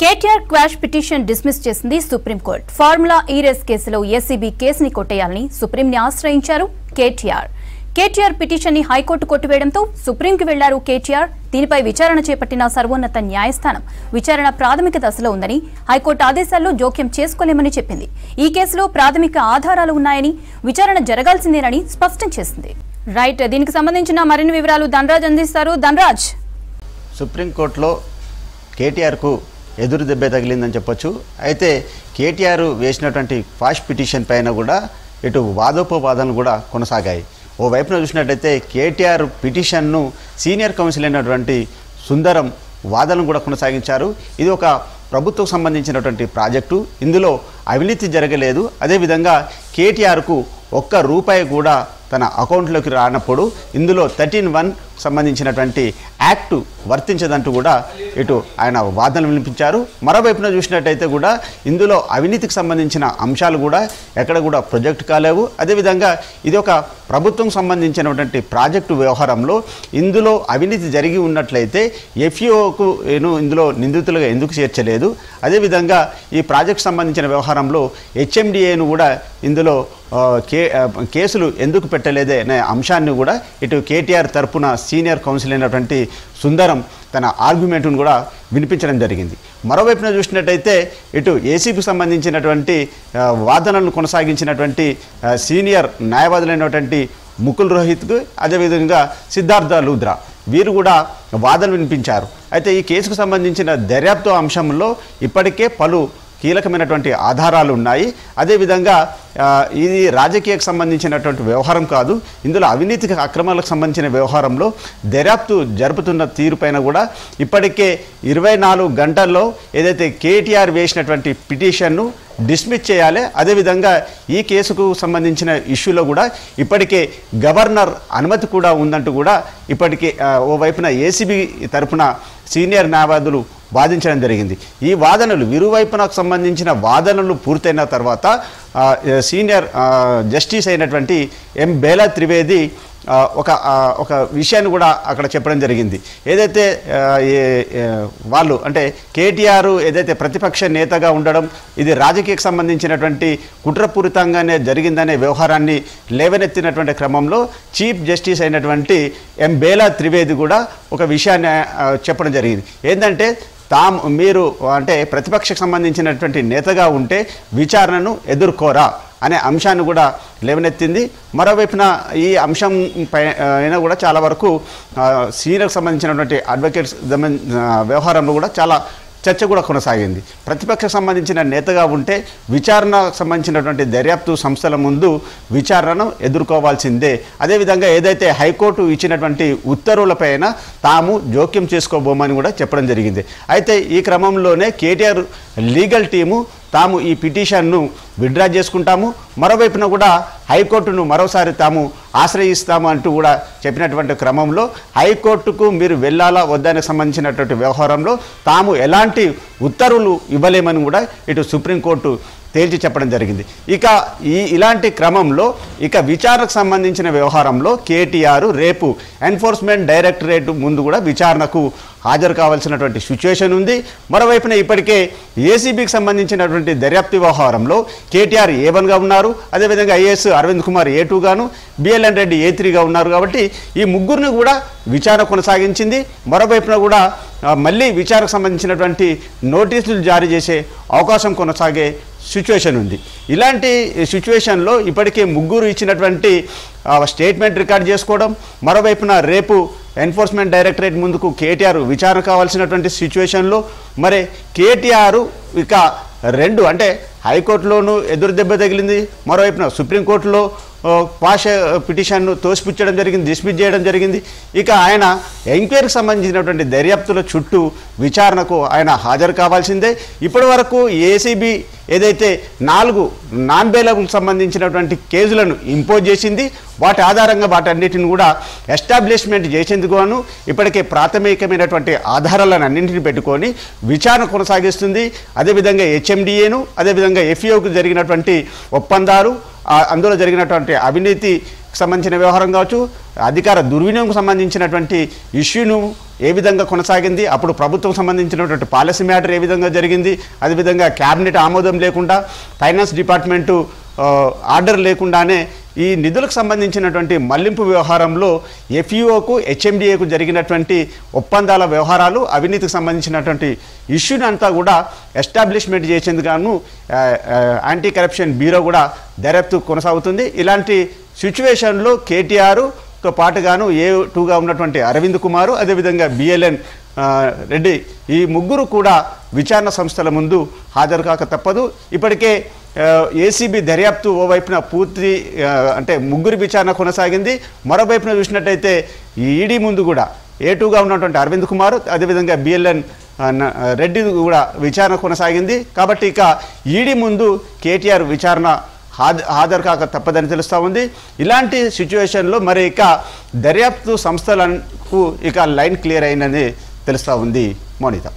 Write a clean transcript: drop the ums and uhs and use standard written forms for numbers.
KTR quash petition dismiss చేసింది supreme court. Formula ఈ race కేసులో ఏసీబీ కేసుని కొట్టేయాలని సుప్రీంని ఆశ్రయించారు కేటీఆర్ పిటిషన్ ని హైకోర్టు కొట్టివేయడంతో సుప్రీంకి వెళ్లారు కేటీఆర్. దీనిపై విచారణ చేపట్టిన సర్వోన్నత న్యాయస్థానం విచారణ ప్రాథమిక దశలో ఉందని, హైకోర్టు ఆదేశాల్లో జోక్యం చేసుకోలేమని చెప్పింది. ఈ కేసులో ప్రాథమిక ఆధారాలు ఉన్నాయని, విచారణ జరగాల్సిందేనని స్పష్టం చేసింది. రైట్, దీనికి సంబంధించిన మరిన్ని వివరాలు ధనరాజ్ అందిస్తారు. ధనరాజ్, సుప్రీంకోర్టులో కేటీఆర్కు ఎదురు దెబ్బ తగిలిందని చెప్పొచ్చు. అయితే కేటీఆర్ వేసినటువంటి క్వాష్ పిటిషన్ పైన కూడా ఇటు వాదోపవాదనలు కూడా కొనసాగాయి. ఓ వైపున చూసినట్టయితే కేటీఆర్ పిటిషన్ను సీనియర్ కౌన్సిల్ అయినటువంటి సుందరం వాదనలు కూడా కొనసాగించారు. ఇది ఒక ప్రభుత్వం సంబంధించినటువంటి ప్రాజెక్టు, ఇందులో అవినీతి జరగలేదు, అదేవిధంగా కేటీఆర్కు ఒక్క రూపాయి కూడా తన అకౌంట్లోకి రానప్పుడు ఇందులో 13(1) సంబంధించినటువంటి యాక్టు వర్తించదంటూ కూడా ఇటు ఆయన వాదనలు వినిపించారు. మరోవైపున చూసినట్టయితే కూడా ఇందులో అవినీతికి సంబంధించిన అంశాలు కూడా ఎక్కడ కూడా ప్రొజెక్ట్ కాలేవు. అదేవిధంగా ఇది ఒక ప్రభుత్వం సంబంధించినటువంటి ప్రాజెక్టు వ్యవహారంలో ఇందులో అవినీతి జరిగి ఉన్నట్లయితే ఎఫ్ఈఓకు ఇందులో నిందితులుగా ఎందుకు చేర్చలేదు, అదేవిధంగా ఈ ప్రాజెక్టు సంబంధించిన వ్యవహారంలో హెచ్ఎండిఏను కూడా ఇందులో కేసులు ఎందుకు పెట్టలేదే అనే అంశాన్ని కూడా ఇటు కేటీఆర్ తరపున సీనియర్ కౌన్సిల్ అయినటువంటి సుందరం తన ఆర్గ్యుమెంట్ను కూడా వినిపించడం జరిగింది. మరోవైపున చూసినట్టయితే ఇటు ఏసీబీకి సంబంధించినటువంటి వాదనలను కొనసాగించినటువంటి సీనియర్ న్యాయవాదులైనటువంటి ముకుల్ రోహిత్కు, అదేవిధంగా సిద్ధార్థ లూద్రా, వీరు కూడా వాదన వినిపించారు. అయితే ఈ కేసుకు సంబంధించిన దర్యాప్తు అంశంలో ఇప్పటికే పలు కీలకమైనటువంటి ఆధారాలు ఉన్నాయి. అదేవిధంగా ఇది రాజకీయకు సంబంధించినటువంటి వ్యవహారం కాదు, ఇందులో అవినీతికి అక్రమాలకు సంబంధించిన వ్యవహారంలో దర్యాప్తు జరుపుతున్న తీరుపైన కూడా ఇప్పటికే 24 గంటల్లో ఏదైతే కేటీఆర్ వేసినటువంటి పిటిషన్ను డిస్మిస్ చేయాలి. అదేవిధంగా ఈ కేసుకు సంబంధించిన ఇష్యూలో కూడా ఇప్పటికే గవర్నర్ అనుమతి కూడా ఉందంటూ కూడా ఇప్పటికే ఓవైపున ఏసీబీ తరపున సీనియర్ న్యాయవాదులు వాదించడం జరిగింది. ఈ వాదనలు ఇరువైపునకు సంబంధించిన వాదనలు పూర్తయిన తర్వాత సీనియర్ జస్టిస్ అయినటువంటి ఎం బేలా త్రివేది ఒక విషయాన్ని కూడా అక్కడ చెప్పడం జరిగింది. ఏదైతే వాళ్ళు అంటే కేటీఆర్ ఏదైతే ప్రతిపక్ష నేతగా ఉండడం ఇది రాజకీయకు సంబంధించినటువంటి కుట్రపూరితంగానే జరిగిందనే వ్యవహారాన్ని లేవనెత్తినటువంటి క్రమంలో చీఫ్ జస్టిస్ అయినటువంటి ఎం బేలా త్రివేది కూడా ఒక విషయాన్ని చెప్పడం జరిగింది. ఏంటంటే మీరు అంటే ప్రతిపక్షకు సంబంధించినటువంటి నేతగా ఉంటే విచారణను ఎదుర్కోరా అనే అంశాన్ని కూడా లేవనెత్తింది. మరోవైపున ఈ అంశం పైన కూడా చాలా వరకు సీనియర్కి సంబంధించినటువంటి అడ్వకేట్స్ వ్యవహారంలో కూడా చాలా చర్చ కూడా కొనసాగింది. ప్రతిపక్షకు సంబంధించిన నేతగా ఉంటే విచారణకు సంబంధించినటువంటి దర్యాప్తు సంస్థల ముందు విచారణను ఎదుర్కోవాల్సిందే. అదేవిధంగా ఏదైతే హైకోర్టు ఇచ్చినటువంటి ఉత్తర్వులపైన తాము జోక్యం చేసుకోబోమని కూడా చెప్పడం జరిగింది. అయితే ఈ క్రమంలోనే కేటీఆర్ లీగల్ టీము తాము ఈ పిటిషన్ను విత్డ్రా చేసుకుంటాము, మరోవైపున కూడా హైకోర్టును మరోసారి తాము ఆశ్రయిస్తాము అంటూ కూడా చెప్పినటువంటి క్రమంలో హైకోర్టుకు మీరు వెళ్ళాలా వద్దానికి సంబంధించినటువంటి వ్యవహారంలో తాము ఎలాంటి ఉత్తర్వులు ఇవ్వలేమని కూడా ఇటు సుప్రీంకోర్టు తేల్చి చెప్పడం జరిగింది. ఇక ఇలాంటి క్రమంలో ఇక విచారణకు సంబంధించిన వ్యవహారంలో కేటీఆర్ రేపు ఎన్ఫోర్స్మెంట్ డైరెక్టరేట్ ముందు కూడా విచారణకు హాజరు కావాల్సినటువంటి సిచ్యువేషన్ ఉంది. మరోవైపున ఇప్పటికే ఏసీబీకి సంబంధించినటువంటి దర్యాప్తు వ్యవహారంలో కేటీఆర్ A1గా ఉన్నారు, అదేవిధంగా ఐఏఎస్ అరవింద్ కుమార్ A2 గాను, బిఎల్ఎన్ రెడ్డి A3గా ఉన్నారు. కాబట్టి ఈ ముగ్గురిని కూడా విచారణ కొనసాగించింది. మరోవైపున కూడా మళ్ళీ విచారణకు సంబంధించినటువంటి నోటీసులు జారీ చేసే అవకాశం కొనసాగే సిచ్యువేషన్ ఉంది. ఇలాంటి సిచ్యువేషన్లో ఇప్పటికే ముగ్గురు ఇచ్చినటువంటి స్టేట్మెంట్ రికార్డ్ చేసుకోవడం, మరోవైపున రేపు ఎన్ఫోర్స్మెంట్ డైరెక్టరేట్ ముందుకు కేటీఆర్ విచారణ కావాల్సినటువంటి సిచ్యువేషన్లో మరి కేటీఆర్ ఇక రెండు అంటే హైకోర్టులోనూ ఎదురు దెబ్బ తగిలింది, మరోవైపున సుప్రీంకోర్టులో క్వాష్ పిటిషన్ను తోసిపుచ్చడం జరిగింది, డిస్మిస్ చేయడం జరిగింది. ఇక ఆయన ఎంక్వైరీకి సంబంధించినటువంటి దర్యాప్తుల చుట్టూ విచారణకు ఆయన హాజరు కావాల్సిందే. ఇప్పటి వరకు ఏసీబీ ఏదైతే 4 నాన్ బెయిలబుల్కి సంబంధించినటువంటి కేసులను ఇంపోజ్ చేసింది, వాటి ఆధారంగా వాటన్నిటిని కూడా ఎస్టాబ్లిష్మెంట్ చేసేందుకు గాను ఇప్పటికే ప్రాథమికమైనటువంటి ఆధారాలను అన్నింటినీ పెట్టుకొని విచారణ కొనసాగిస్తుంది. అదేవిధంగా హెచ్ఎండిఏను, అదేవిధంగా ఎఫ్ఈఓకు జరిగినటువంటి ఒప్పందాలు, అందులో జరిగినటువంటి అవినీతి సంబంధించిన వ్యవహారం కావచ్చు, అధికార దుర్వినియోగం సంబంధించినటువంటి ఇష్యూను ఏ విధంగా కొనసాగింది, అప్పుడు ప్రభుత్వం సంబంధించినటువంటి పాలసీ మ్యాటర్ ఏ విధంగా జరిగింది, అదేవిధంగా క్యాబినెట్ ఆమోదం లేకుండా ఫైనాన్స్ డిపార్ట్మెంటు ఆర్డర్ లేకుండానే ఈ నిధులకు సంబంధించినటువంటి మళ్లింపు వ్యవహారంలో ఎఫ్ఈఓకు హెచ్ఎండిఏకు జరిగినటువంటి ఒప్పందాల వ్యవహారాలు, అవినీతికి సంబంధించినటువంటి ఇష్యూని అంతా కూడా ఎస్టాబ్లిష్మెంట్ చేసేందుకు గాను యాంటీ కరప్షన్ బ్యూరో కూడా దర్యాప్తు కొనసాగుతుంది. ఇలాంటి సిచ్యువేషన్లో కేటీఆర్తో పాటుగాను A2గా ఉన్నటువంటి అరవింద్ కుమార్, అదేవిధంగా బిఎల్ఎన్ రెడ్డి ఈ ముగ్గురు కూడా విచారణ సంస్థల ముందు హాజరు కాక తప్పదు. ఇప్పటికే ఏసీబీ దర్యాప్తు ఓవైపున పూర్తి అంటే ముగ్గురి విచారణ కొనసాగింది. మరోవైపున చూసినట్టయితే ఈడీ ముందు కూడా A2గా ఉన్నటువంటి అరవింద్ కుమార్, అదేవిధంగా బిఎల్ఎన్ రెడ్డి కూడా విచారణ కొనసాగింది. కాబట్టి ఇక ఈడీ ముందు కేటీఆర్ విచారణ హాజరు కాక తప్పదని తెలుస్తూ ఉంది. ఇలాంటి సిచ్యువేషన్లో మరి ఇక దర్యాప్తు సంస్థలకు ఇక లైన్ క్లియర్ అయిందని తెలుస్తూ ఉంది మోనిత.